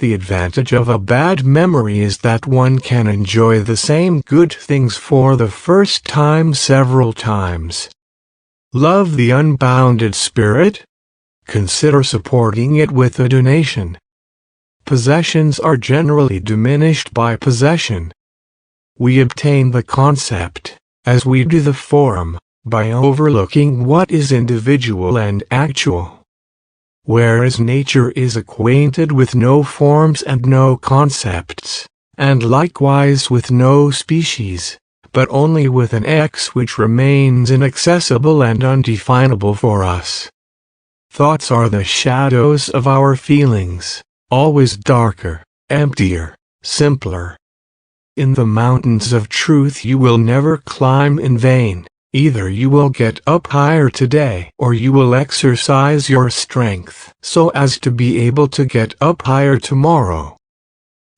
The advantage of a bad memory is that one can enjoy the same good things for the first time several times. Love the unbounded spirit? Consider supporting it with a donation. Possessions are generally diminished by possession. We obtain the concept, as we do the form, by overlooking what is individual and actual. Whereas nature is acquainted with no forms and no concepts, and likewise with no species, but only with an X which remains inaccessible and undefinable for us. Thoughts are the shadows of our feelings, always darker, emptier, simpler. In the mountains of truth you will never climb in vain. Either you will get up higher today or you will exercise your strength so as to be able to get up higher tomorrow.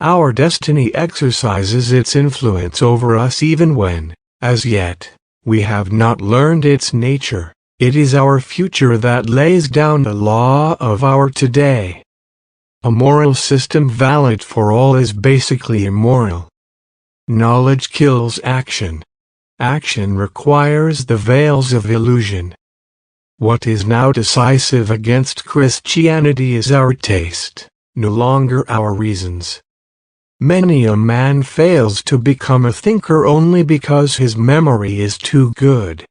Our destiny exercises its influence over us even when, as yet, we have not learned its nature. It is our future that lays down the law of our today. A moral system valid for all is basically immoral. Knowledge kills action. Action requires the veils of illusion. What is now decisive against Christianity is our taste, no longer our reasons. Many a man fails to become a thinker only because his memory is too good.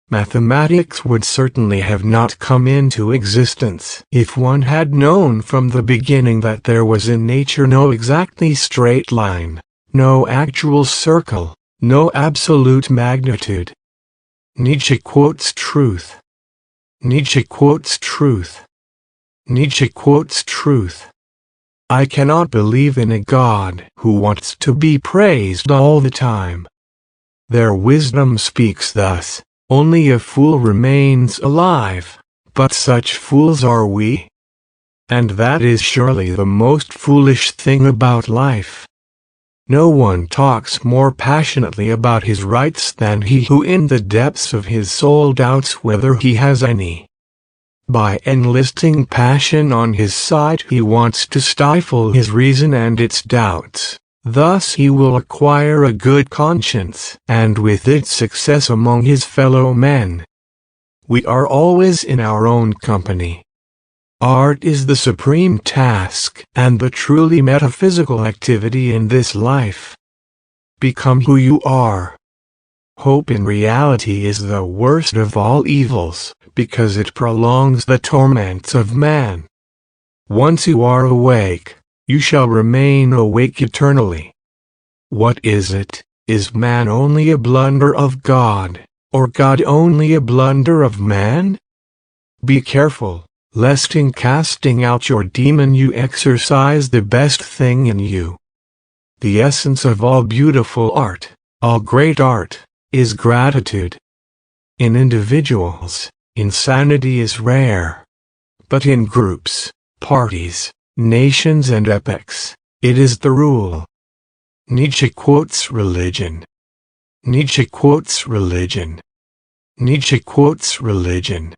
Mathematics would certainly have not come into existence if one had known from the beginning that there was in nature no exactly straight line, no actual circle, no absolute magnitude. Nietzsche quotes truth. Nietzsche quotes truth. Nietzsche quotes truth. I cannot believe in a God who wants to be praised all the time. Their wisdom speaks thus, only a fool remains alive, but such fools are we. And that is surely the most foolish thing about life. No one talks more passionately about his rights than he who in the depths of his soul doubts whether he has any. By enlisting passion on his side he wants to stifle his reason and its doubts. Thus he will acquire a good conscience, and with it success among his fellow men. We are always in our own company. Art is the supreme task and the truly metaphysical activity in this life. Become who you are. Hope in reality is the worst of all evils, because it prolongs the torments of man. Once you are awake, you shall remain awake eternally. What is it? Is man only a blunder of God, or God only a blunder of man? Be careful, lest in casting out your demon you exercise the best thing in you. The essence of all beautiful art, all great art, is gratitude. In individuals, insanity is rare. But in groups, parties, nations and epochs, it is the rule. Nietzsche quotes religion. Nietzsche quotes religion. Nietzsche quotes religion.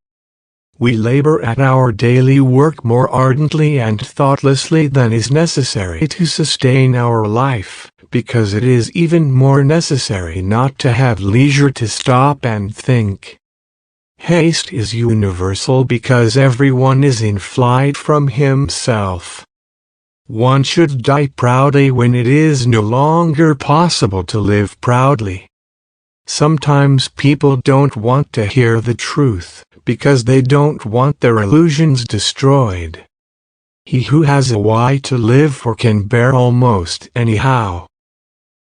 We labor at our daily work more ardently and thoughtlessly than is necessary to sustain our life, because it is even more necessary not to have leisure to stop and think. Haste is universal because everyone is in flight from himself. One should die proudly when it is no longer possible to live proudly. Sometimes people don't want to hear the truth, because they don't want their illusions destroyed. He who has a why to live for can bear almost anyhow.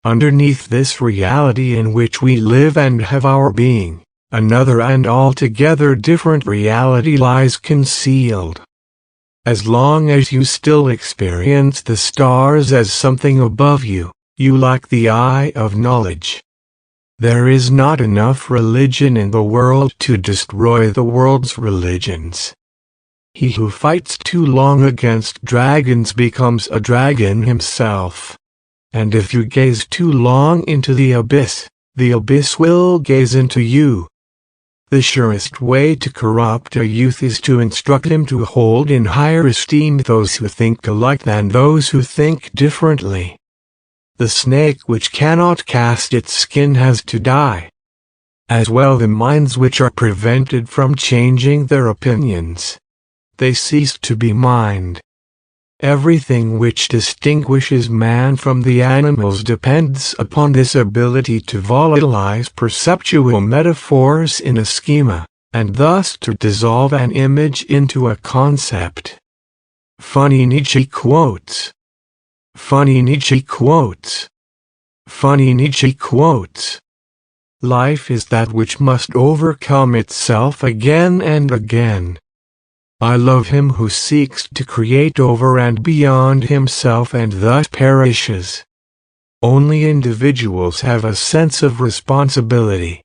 Underneath this reality in which we live and have our being, another and altogether different reality lies concealed. As long as you still experience the stars as something above you, you lack the eye of knowledge. There is not enough religion in the world to destroy the world's religions. He who fights too long against dragons becomes a dragon himself. And if you gaze too long into the abyss will gaze into you. The surest way to corrupt a youth is to instruct him to hold in higher esteem those who think alike than those who think differently. The snake which cannot cast its skin has to die. As well the minds which are prevented from changing their opinions. They cease to be mind. Everything which distinguishes man from the animals depends upon this ability to volatilize perceptual metaphors in a schema, and thus to dissolve an image into a concept. Funny Nietzsche quotes. Funny Nietzsche quotes. Funny Nietzsche quotes. Life is that which must overcome itself again and again. I love him who seeks to create over and beyond himself and thus perishes. Only individuals have a sense of responsibility.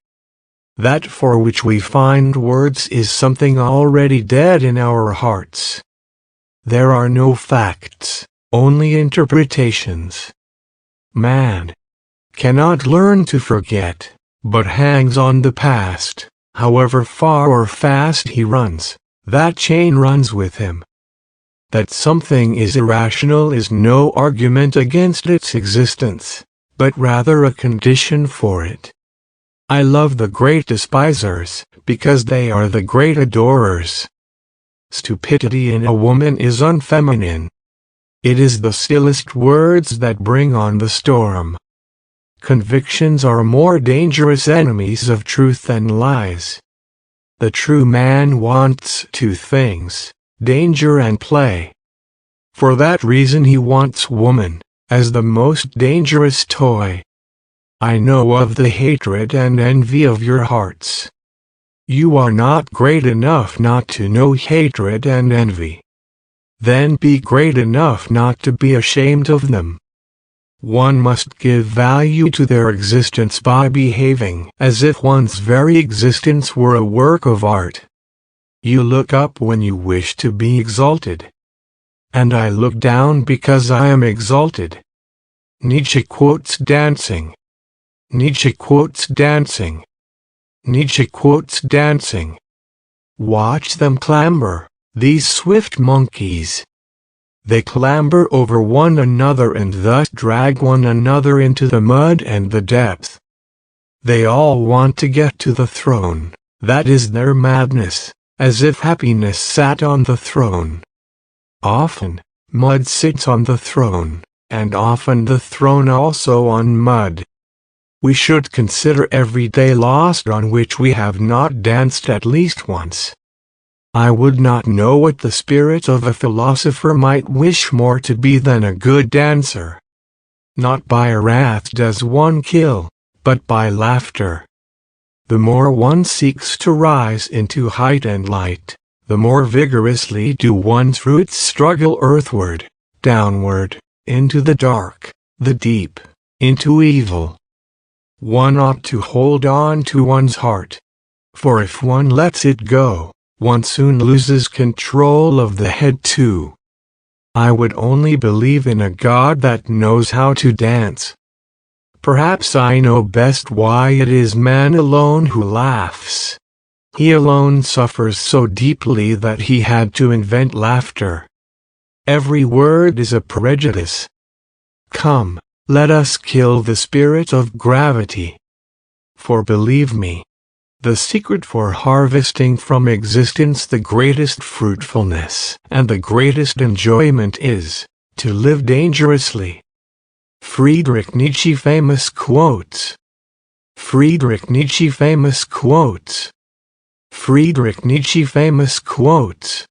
That for which we find words is something already dead in our hearts. There are no facts, only interpretations. Man cannot learn to forget, but hangs on the past, however far or fast he runs. That chain runs with him. That something is irrational is no argument against its existence, but rather a condition for it. I love the great despisers, because they are the great adorers. Stupidity in a woman is unfeminine. It is the stillest words that bring on the storm. Convictions are more dangerous enemies of truth than lies. The true man wants two things, danger and play. For that reason he wants woman, as the most dangerous toy. I know of the hatred and envy of your hearts. You are not great enough not to know hatred and envy. Then be great enough not to be ashamed of them. One must give value to their existence by behaving as if one's very existence were a work of art. You look up when you wish to be exalted. And I look down because I am exalted. Nietzsche quotes dancing. Nietzsche quotes dancing. Nietzsche quotes dancing. Watch them clamber, these swift monkeys. They clamber over one another and thus drag one another into the mud and the depth. They all want to get to the throne, that is their madness, as if happiness sat on the throne. Often, mud sits on the throne, and often the throne also on mud. We should consider every day lost on which we have not danced at least once. I would not know what the spirit of a philosopher might wish more to be than a good dancer. Not by wrath does one kill, but by laughter. The more one seeks to rise into height and light, the more vigorously do one's roots struggle earthward, downward, into the dark, the deep, into evil. One ought to hold on to one's heart, for if one lets it go, one soon loses control of the head too. I would only believe in a God that knows how to dance. Perhaps I know best why it is man alone who laughs. He alone suffers so deeply that he had to invent laughter. Every word is a prejudice. Come, let us kill the spirit of gravity. For believe me, the secret for harvesting from existence the greatest fruitfulness and the greatest enjoyment is to live dangerously. Friedrich Nietzsche famous quotes. Friedrich Nietzsche famous quotes. Friedrich Nietzsche famous quotes.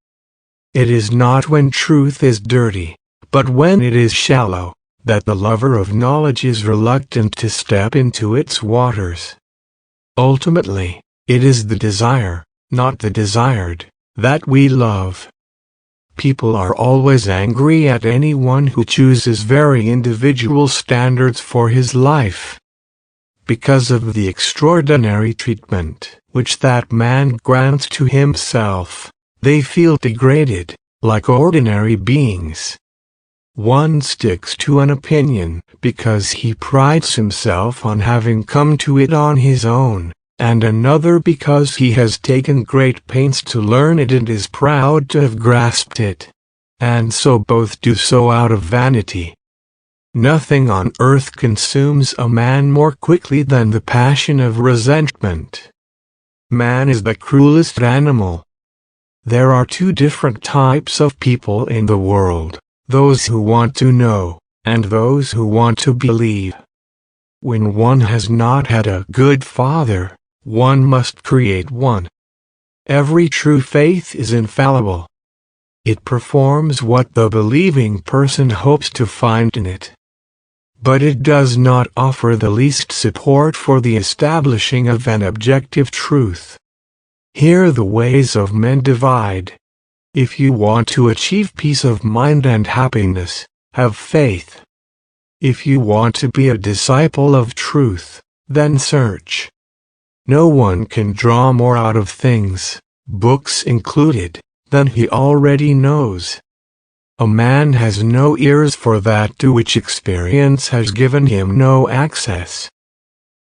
It is not when truth is dirty, but when it is shallow, that the lover of knowledge is reluctant to step into its waters. Ultimately, it is the desire, not the desired, that we love. People are always angry at anyone who chooses very individual standards for his life. Because of the extraordinary treatment which that man grants to himself, they feel degraded, like ordinary beings. One sticks to an opinion because he prides himself on having come to it on his own, and another because he has taken great pains to learn it and is proud to have grasped it, and so both do so out of vanity. Nothing on earth consumes a man more quickly than the passion of resentment. Man is the cruelest animal. There are two different types of people in the world, those who want to know, and those who want to believe. When one has not had a good father, one must create one. Every true faith is infallible. It performs what the believing person hopes to find in it. But it does not offer the least support for the establishing of an objective truth. Here the ways of men divide. If you want to achieve peace of mind and happiness, have faith. If you want to be a disciple of truth, then search. No one can draw more out of things, books included, than he already knows. A man has no ears for that to which experience has given him no access.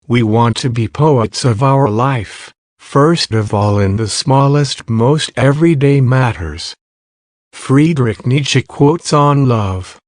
We want to be poets of our life, first of all in the smallest, most everyday matters. Friedrich Nietzsche quotes on love.